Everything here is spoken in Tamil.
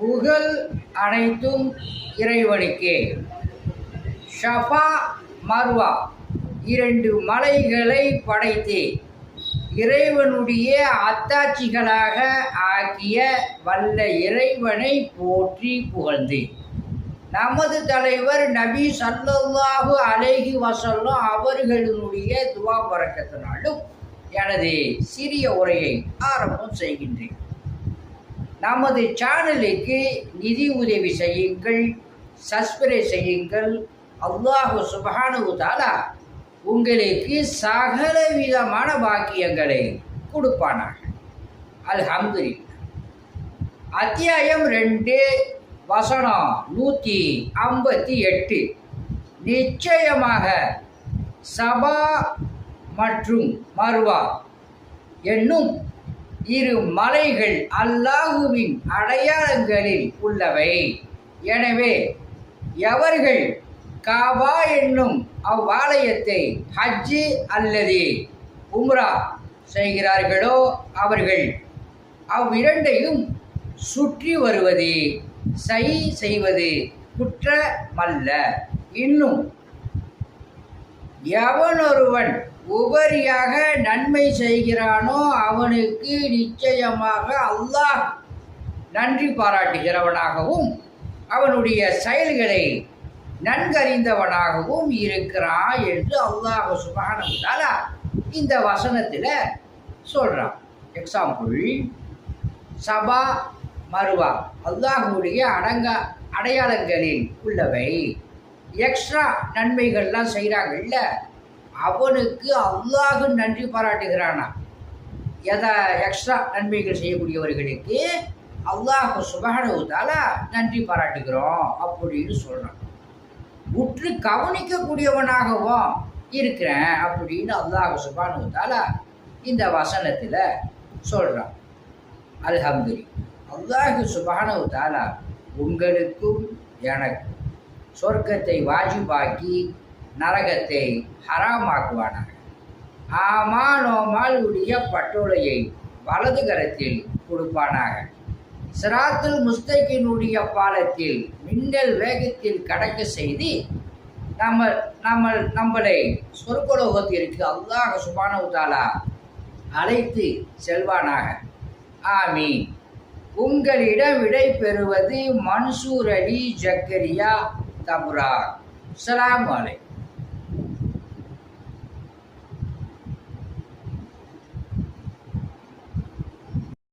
புகழ் அனைத்தும் இறைவனுக்கே. ஷஃபா மர்வா 2 மலைகளை படைத்து இறைவனுடைய அத்தாட்சிகளாக ஆக்கிய வல்ல இறைவனை போற்றி புகழ்ந்து நமது தலைவர் நபி ஸல்லல்லாஹு அலைஹி வஸல்லம் அவர்களுடைய துவா பரக்கத்தினாலும் எனது சிறிய உரையை ஆரம்பம் செய்கின்றேன். நமது சேனலுக்கு நிதி உதவி செய்யுங்கள், சப்ஸ்கிரைப் செய்யுங்கள். அல்லாஹு சுப்ஹானஹு தஆலா உங்களுக்கு சகல விதமான பாக்கியங்களை கொடுப்பானாக. அல்ஹம்துலில்லாஹ். அத்தியாயம் 2 வசனம் 158. நிச்சயமாக சபா மற்றும் மர்வா என்னும் 2 மலைகள் அல்லாஹுவின் அடையாளங்களில் உள்ளவை. எனவே எவர்கள் காபா என்னும் அவ்வாலயத்தை ஹஜ்ஜு அல்லது உம்ரா செய்கிறார்களோ அவர்கள் அவ்விரண்டையும் சுற்றி வருவது செய்வது குற்றமல்ல. இன்னும் எவனொருவன் உபரியாக நன்மை செய்கிறானோ அவனுக்கு நிச்சயமாக அல்லாஹ் நன்றி பாராட்டுகிறவனாகவும் அவனுடைய செயல்களை நன்கறிந்தவனாகவும் இருக்கிறான் என்று அல்லாஹ் சுப்ஹானஹு வ தஆலா இந்த வசனத்தில் சொல்கிறான். எக்ஸாம்பிள், சபா மர்வா அல்லாஹுடைய அடையாளங்களில் உள்ளவை. எக்ஸ்ட்ரா நன்மைகள்லாம் செய்கிறாங்கல்ல, அவனுக்கு அல்லாஹ் நன்றி பாராட்டுகிறானா. எதை எக்ஸ்ட்ரா நன்மைகள் செய்யக்கூடியவர்களுக்கு அல்லாஹ் சுப்ஹானஹு வ தஆலா நன்றி பாராட்டுகிறோம் அப்படின்னு சொல்கிறான். உற்று கவனிக்கக்கூடியவனாகவும் இருக்கிறேன் அப்படின்னு அல்லாஹ் சுப்ஹானஹு வ தஆலா இந்த வசனத்தில் சொல்கிறான். அல்ஹம்துலில்லாஹ். அல்லாஹ் சுப்ஹானஹு வ தஆலா உங்களுக்கும் எனக்கும் சொர்க்கத்தை வாஜிபாக்கி நரகத்தை ஹராமாக்குவானாக. ஆமானுடைய பட்டோலையை வலது கரத்தில் கொடுப்பானாக. சிராத்துல் முஸ்தகீனுடைய பாலத்தில் மின்னல் வேகத்தில் கடக்க செய்து நம்மளை சொர்க்கலோகத்திற்கு அல்லாஹ் சுப்ஹானஹு வ தஆலா அழைத்து செல்வானாக. ஆமீன். உங்களிடம் விடை பெறுவது மன்சூர் அலி ஜக்கரியா தபுரா. அஸ்ஸலாமு அலைக்கும்.